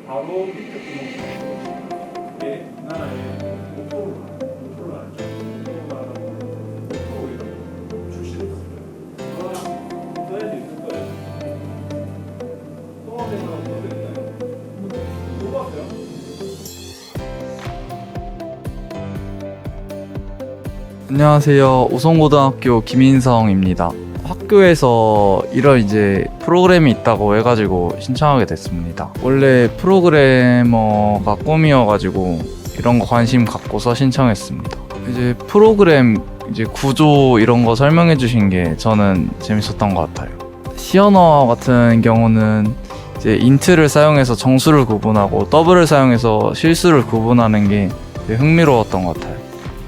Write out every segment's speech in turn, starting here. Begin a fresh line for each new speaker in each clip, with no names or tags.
바로 밑에 구멍이 이게 나라의 목표를 알죠. 목표로 이렇게 출시를 했습니다. 써야지 있을 거예요. 또 어디 사람 또 있나요? 누구 봤어요?
안녕하세요. 오송고등학교 김인성입니다. 학교에서 이런 이제 프로그램이 있다고 해가지고 신청하게 됐습니다. 원래 프로그래머가 꿈이어가지고 이런 거 관심 갖고서 신청했습니다. 이제 프로그램 이제 구조 이런 거 설명해 주신 게 저는 재밌었던 것 같아요. C 언어 같은 경우는 이제 인트를 사용해서 정수를 구분하고 더블을 사용해서 실수를 구분하는 게 되게 흥미로웠던 것 같아요.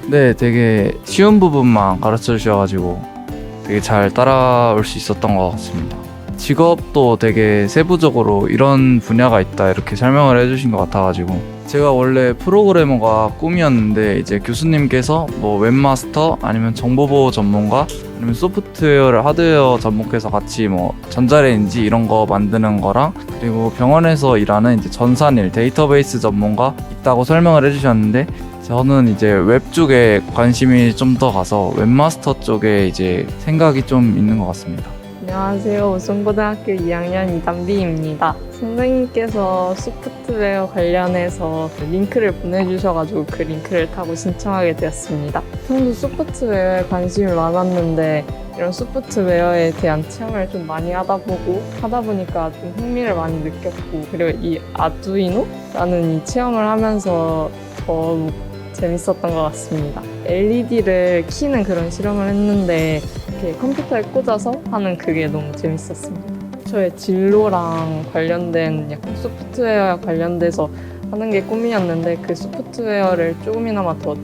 네, 되게 쉬운 부분만 가르쳐 주셔가지고 되게 잘 따라올 수 있었던 것 같습니다. 직업도 되게 세부적으로 이런 분야가 있다 이렇게 설명을 해주신 것 같아가지고 제가 원래 프로그래머가 꿈이었는데 이제 교수님께서 뭐 웹마스터 아니면 정보보호 전문가 아니면 소프트웨어를 하드웨어 접목해서 같이 뭐 전자레인지 이런 거 만드는 거랑 그리고 병원에서 일하는 이제 전산일 데이터베이스 전문가 있다고 설명을 해주셨는데 저는 이제 웹 쪽에 관심이 좀 더 가서 웹마스터 쪽에 이제 생각이 좀 있는 것 같습니다.
안녕하세요. 오송고등학교 2학년 이담비입니다. 선생님께서 소프트웨어 관련해서 링크를 보내주셔가지고 그 링크를 타고 신청하게 되었습니다. 평소 소프트웨어에 관심이 많았는데 이런 소프트웨어에 대한 체험을 좀 많이 하다 보니까 좀 흥미를 많이 느꼈고 그리고 이 아두이노라는 이 체험을 하면서 더욱 재밌었던 것 같습니다. LED를 키는 그런 실험을 했는데 이렇게 컴퓨터에 꽂아서 하는 그게 너무 재밌었습니다. 저의 진로랑 관련된 약간 소프트웨어 관련돼서 하는 게 꿈이었는데 그 소프트웨어를 조금이나마 더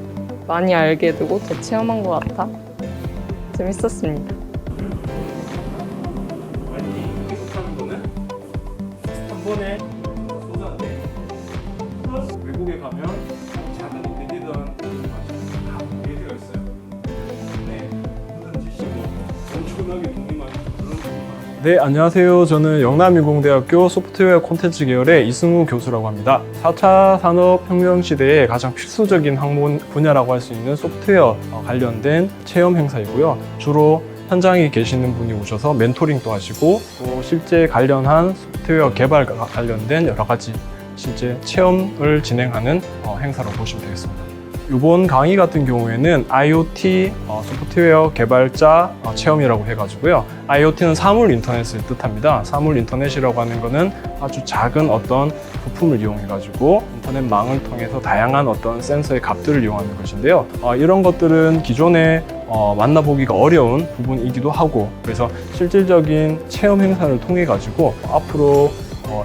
많이 알게 되고 더 체험한 것 같아 재밌었습니다.
많이 계속하는 거는 한 번에 쏟아내. 플러스 외국에 가면 작은 인베디드한 다 인베디가 있어요. 네, 흔든 지식이 엄청나게 돈이 많이 그런
네, 안녕하세요. 저는 영남인공대학교 소프트웨어 콘텐츠 계열의 이승우 교수라고 합니다. 4차 산업혁명 시대에 가장 필수적인 학문 분야라고 할 수 있는 소프트웨어 관련된 체험 행사이고요. 주로 현장에 계시는 분이 오셔서 멘토링도 하시고 또 실제 관련한 소프트웨어 개발과 관련된 여러 가지 실제 체험을 진행하는 행사라고 보시면 되겠습니다. 이번 강의 같은 경우에는 IoT 소프트웨어 개발자 체험이라고 해가지고요. IoT는 사물 인터넷을 뜻합니다. 사물 인터넷이라고 하는 것은 아주 작은 어떤 부품을 이용해가지고 인터넷망을 통해서 다양한 어떤 센서의 값들을 이용하는 것인데요. 이런 것들은 기존에 만나보기가 어려운 부분이기도 하고 그래서 실질적인 체험 행사를 통해 가지고 앞으로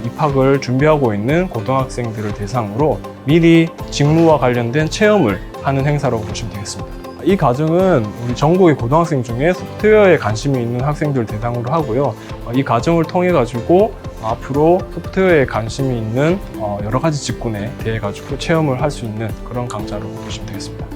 입학을 준비하고 있는 고등학생들을 대상으로 미리 직무와 관련된 체험을 하는 행사라고 보시면 되겠습니다. 이 과정은 우리 전국의 고등학생 중에 소프트웨어에 관심이 있는 학생들 대상으로 하고요. 이 과정을 통해 가지고 앞으로 소프트웨어에 관심이 있는 여러 가지 직군에 대해 가지고 체험을 할 수 있는 그런 강좌라고 보시면 되겠습니다.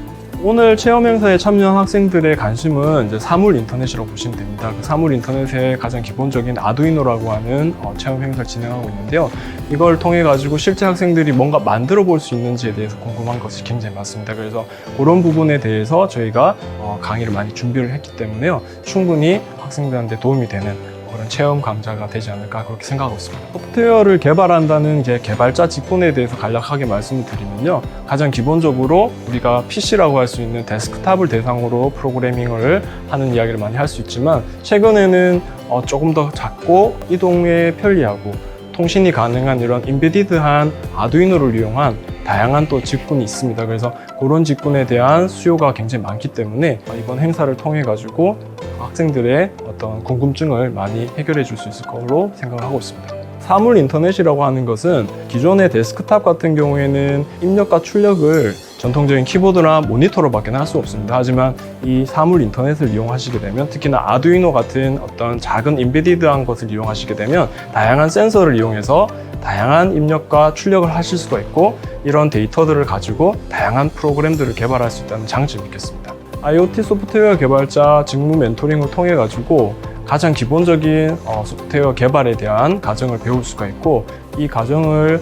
오늘 체험 행사에 참여한 학생들의 관심은 이제 사물 인터넷이라고 보시면 됩니다. 그 사물 인터넷의 가장 기본적인 아두이노라고 하는 체험 행사를 진행하고 있는데요. 이걸 통해 가지고 실제 학생들이 뭔가 만들어 볼 수 있는지에 대해서 궁금한 것이 굉장히 많습니다. 그래서 그런 부분에 대해서 저희가 강의를 많이 준비를 했기 때문에요. 충분히 학생들한테 도움이 되는 그런 체험 강좌가 되지 않을까 그렇게 생각하고 있습니다. 소프트웨어를 개발한다는 이제 개발자 직군에 대해서 간략하게 말씀을 드리면요. 가장 기본적으로 우리가 PC라고 할 수 있는 데스크탑을 대상으로 프로그래밍을 하는 이야기를 많이 할 수 있지만 최근에는 조금 더 작고 이동에 편리하고 통신이 가능한 이런 인베디드한 아두이노를 이용한 다양한 또 직군이 있습니다. 그래서 그런 직군에 대한 수요가 굉장히 많기 때문에 이번 행사를 통해 가지고 학생들의 어떤 궁금증을 많이 해결해 줄 수 있을 거로 생각을 하고 있습니다. 사물 인터넷이라고 하는 것은 기존의 데스크탑 같은 경우에는 입력과 출력을 전통적인 키보드나 모니터로밖에 할 수 없습니다. 하지만 이 사물 인터넷을 이용하시게 되면 특히나 아두이노 같은 어떤 작은 인베디드한 것을 이용하시게 되면 다양한 센서를 이용해서 다양한 입력과 출력을 하실 수가 있고 이런 데이터들을 가지고 다양한 프로그램들을 개발할 수 있다는 장점이 있겠습니다. IoT 소프트웨어 개발자 직무 멘토링을 통해 가지고 가장 기본적인 소프트웨어 개발에 대한 과정을 배울 수가 있고, 이 과정을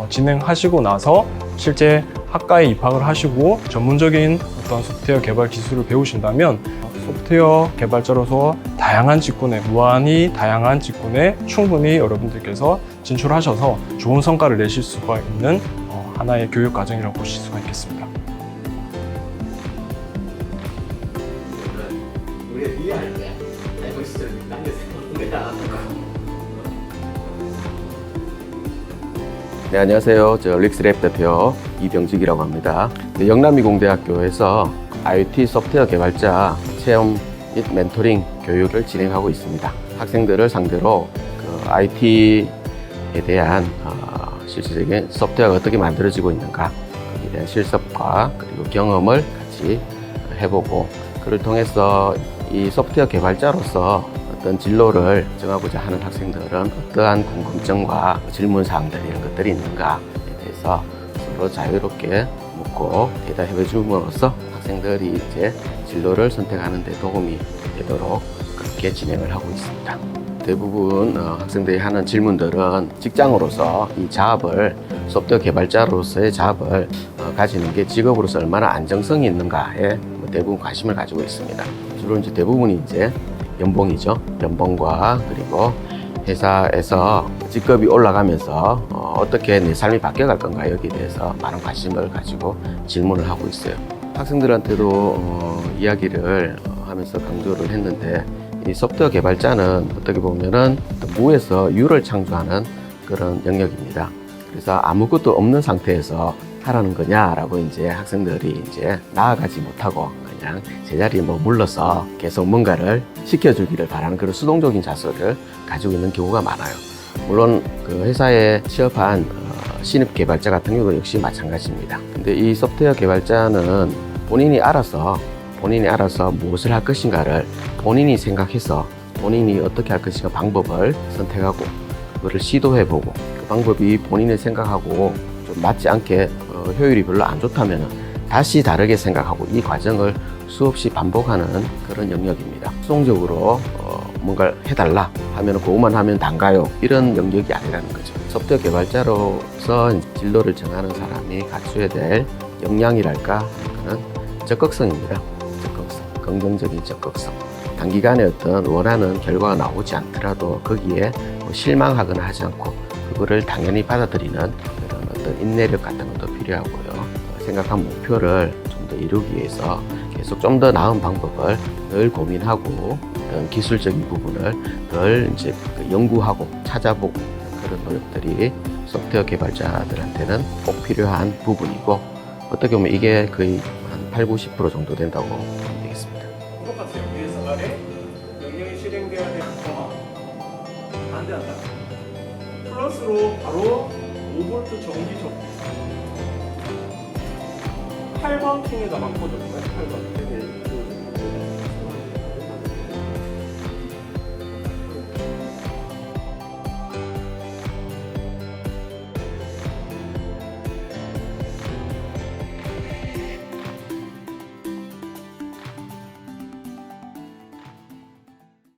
진행하시고 나서 실제 학과에 입학을 하시고 전문적인 어떤 소프트웨어 개발 기술을 배우신다면 소프트웨어 개발자로서 다양한 직군에, 무한히 다양한 직군에 충분히 여러분들께서 진출하셔서 좋은 성과를 내실 수가 있는 하나의 교육 과정이라고 보실 수가 있겠습니다.
우리가 이해할 때 알고 있을 때 내가 네, 안녕하세요. 저 릭스랩 대표 이병직이라고 합니다. 영남이공대학교에서 IoT 소프트웨어 개발자 체험 및 멘토링 교육을 진행하고 있습니다. 학생들을 상대로 그 IT에 대한 실질적인 소프트웨어가 어떻게 만들어지고 있는가, 거기에 대한 실습과 그리고 경험을 같이 해보고, 그를 통해서 이 소프트웨어 개발자로서 어떤 진로를 정하고자 하는 학생들은 어떠한 궁금증과 질문사항들 이런 것들이 있는가에 대해서 서로 자유롭게 묻고 대답해 줌으로써 학생들이 이제 진로를 선택하는 데 도움이 되도록 그렇게 진행을 하고 있습니다. 대부분 학생들이 하는 질문들은 직장으로서 이 작업을, 소프트웨어 개발자로서의 작업을 가지는 게 직업으로서 얼마나 안정성이 있는가에 대부분 관심을 가지고 있습니다. 주로 이제 대부분이 이제 연봉이죠. 연봉과 그리고 회사에서 직급이 올라가면서 어떻게 내 삶이 바뀌어갈 건가, 여기에 대해서 많은 관심을 가지고 질문을 하고 있어요. 학생들한테도 이야기를 하면서 강조를 했는데, 이 소프트웨어 개발자는 어떻게 보면은 무에서 유를 창조하는 그런 영역입니다. 그래서 아무것도 없는 상태에서 하라는 거냐라고 이제 학생들이 이제 나아가지 못하고 그냥 제자리에 머물러서 계속 뭔가를 시켜주기를 바라는 그런 수동적인 자세를 가지고 있는 경우가 많아요. 물론 그 회사에 취업한 신입 개발자 같은 경우도 역시 마찬가지입니다. 근데 이 소프트웨어 개발자는 본인이 알아서 무엇을 할 것인가를 본인이 생각해서 본인이 어떻게 할 것인가 방법을 선택하고 그거를 시도해보고, 그 방법이 본인이 생각하고 좀 맞지 않게 효율이 별로 안 좋다면 다시 다르게 생각하고, 이 과정을 수없이 반복하는 그런 영역입니다. 수동적으로 뭔가를 해달라 하면 그것만 하면 단가요, 이런 영역이 아니라는 거죠. 소프트웨어 개발자로서 진로를 정하는 사람이 갖춰야 될 역량이랄까, 그는 적극성입니다. 적극성, 긍정적인 적극성. 단기간에 어떤 원하는 결과가 나오지 않더라도 거기에 실망하거나 하지 않고 그거를 당연히 받아들이는 그런 어떤 인내력 같은 것도 필요하고요. 생각한 목표를 좀 더 이루기 위해서 계속 좀 더 나은 방법을 늘 고민하고, 어떤 기술적인 부분을 늘 이제 연구하고 찾아보고, 그런 노력들이 소프트웨어 개발자들한테는 꼭 필요한 부분이고, 어떻게 보면 이게 거의 한 80-90% 정도 된다고 보면 되겠습니다.
똑같아요. 위에서 아래 명령이 실행돼야 될 상황. 반대한다. 플러스로 바로 5V 전기 적 8번 킹에다 막 꽂아줘요. 8번.